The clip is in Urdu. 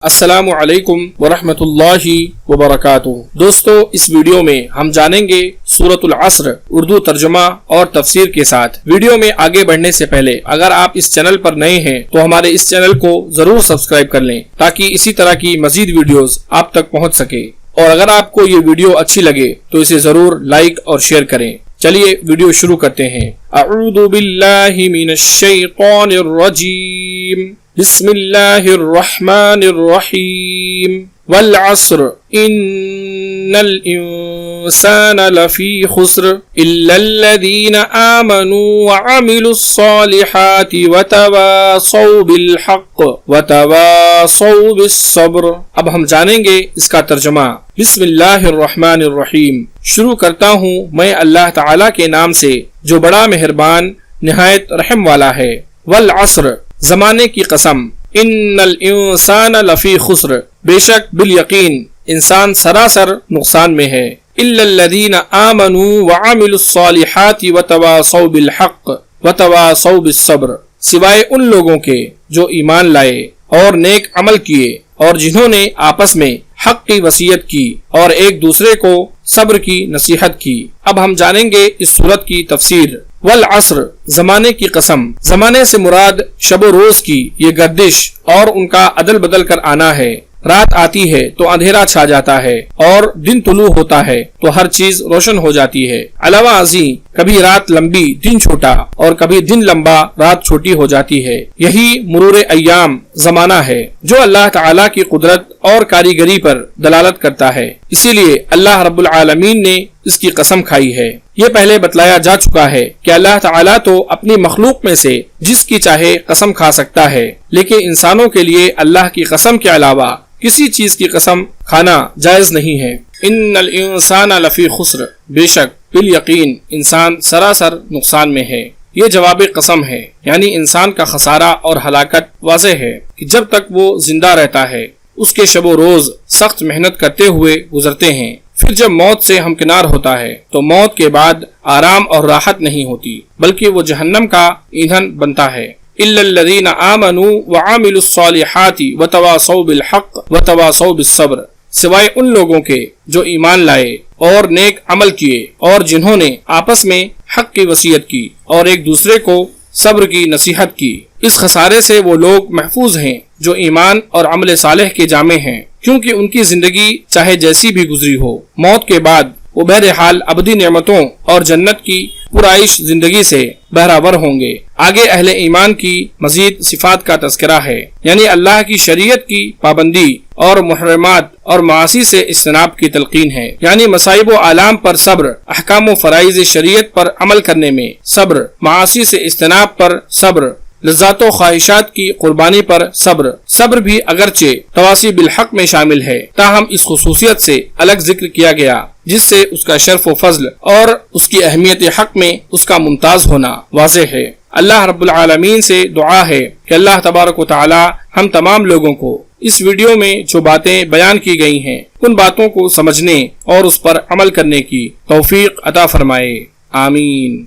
السلام علیکم ورحمۃ اللہ وبرکاتہ۔ دوستو، اس ویڈیو میں ہم جانیں گے سورۃ العصر اردو ترجمہ اور تفسیر کے ساتھ۔ ویڈیو میں آگے بڑھنے سے پہلے اگر آپ اس چینل پر نئے ہیں تو ہمارے اس چینل کو ضرور سبسکرائب کر لیں تاکہ اسی طرح کی مزید ویڈیوز آپ تک پہنچ سکے، اور اگر آپ کو یہ ویڈیو اچھی لگے تو اسے ضرور لائک اور شیئر کریں۔ چلیے ویڈیو شروع کرتے ہیں۔ اعوذ باللہ من الشیطان الرجیم، بسم اللہ الرحمن الرحیم۔ والعصر ان الانسان لفی خسر الا الذین آمنوا وعملوا الصالحات وتواصوا بالحق وتواصوا بالصبر۔ اب ہم جانیں گے اس کا ترجمہ۔ بسم اللہ الرحمن الرحیم، شروع کرتا ہوں میں اللہ تعالی کے نام سے جو بڑا مہربان نہایت رحم والا ہے۔ والعصر، زمانے کی قسم۔ ان الانسان لفی خسر، بے شک بالیقین انسان سراسر نقصان میں ہے۔ الا الذین آمنوا وعملوا الصالحات وتواصوا بالحق وتواصوا بالصبر، سوائے ان لوگوں کے جو ایمان لائے اور نیک عمل کیے اور جنہوں نے آپس میں حق کی وصیت کی اور ایک دوسرے کو صبر کی نصیحت کی۔ اب ہم جانیں گے اس سورت کی تفسیر۔ والعصر، زمانے کی قسم۔ زمانے سے مراد شب و روز کی یہ گردش اور ان کا عدل بدل کر آنا ہے۔ رات آتی ہے تو اندھیرا چھا جاتا ہے اور دن طلوع ہوتا ہے تو ہر چیز روشن ہو جاتی ہے۔ علاوہ ازیں کبھی رات لمبی دن چھوٹا اور کبھی دن لمبا رات چھوٹی ہو جاتی ہے۔ یہی مرور ایام زمانہ ہے جو اللہ تعالی کی قدرت اور کاریگری پر دلالت کرتا ہے، اسی لیے اللہ رب العالمین نے اس کی قسم کھائی ہے۔ یہ پہلے بتلایا جا چکا ہے کہ اللہ تعالیٰ تو اپنی مخلوق میں سے جس کی چاہے قسم کھا سکتا ہے، لیکن انسانوں کے لیے اللہ کی قسم کے علاوہ کسی چیز کی قسم کھانا جائز نہیں ہے۔ ان الانسان لفی خسر، بے شک بالیقین انسان سراسر نقصان میں ہے۔ یہ جواب قسم ہے، یعنی انسان کا خسارہ اور ہلاکت واضح ہے کہ جب تک وہ زندہ رہتا ہے اس کے شب و روز سخت محنت کرتے ہوئے گزرتے ہیں، پھر جب موت سے ہمکنار ہوتا ہے تو موت کے بعد آرام اور راحت نہیں ہوتی بلکہ وہ جہنم کا ایندھن بنتا ہے۔ الا الذین آمنوا وعملوا الصالحات وتواصوا بالحق وتواصوا بالصبر، سوائے ان لوگوں کے جو ایمان لائے اور نیک عمل کیے اور جنہوں نے آپس میں حق کی وصیت کی اور ایک دوسرے کو صبر کی نصیحت کی۔ اس خسارے سے وہ لوگ محفوظ ہیں جو ایمان اور عمل صالح کے جامع ہیں، کیونکہ ان کی زندگی چاہے جیسی بھی گزری ہو، موت کے بعد وہ بہرحال ابدی نعمتوں اور جنت کی پرعیش زندگی سے بہرہور ہوں گے۔ آگے اہل ایمان کی مزید صفات کا تذکرہ ہے، یعنی اللہ کی شریعت کی پابندی اور محرمات اور معاصی سے اجتناب کی تلقین ہے، یعنی مصائب و آلام پر صبر، احکام و فرائض شریعت پر عمل کرنے میں صبر، معاصی سے اجتناب پر صبر، لذات و خواہشات کی قربانی پر صبر۔ صبر بھی اگرچہ تواصی بالحق میں شامل ہے، تاہم اس خصوصیت سے الگ ذکر کیا گیا جس سے اس کا شرف و فضل اور اس کی اہمیت حق میں اس کا ممتاز ہونا واضح ہے۔ اللہ رب العالمین سے دعا ہے کہ اللہ تبارک و تعالی ہم تمام لوگوں کو اس ویڈیو میں جو باتیں بیان کی گئی ہیں ان باتوں کو سمجھنے اور اس پر عمل کرنے کی توفیق عطا فرمائے، آمین۔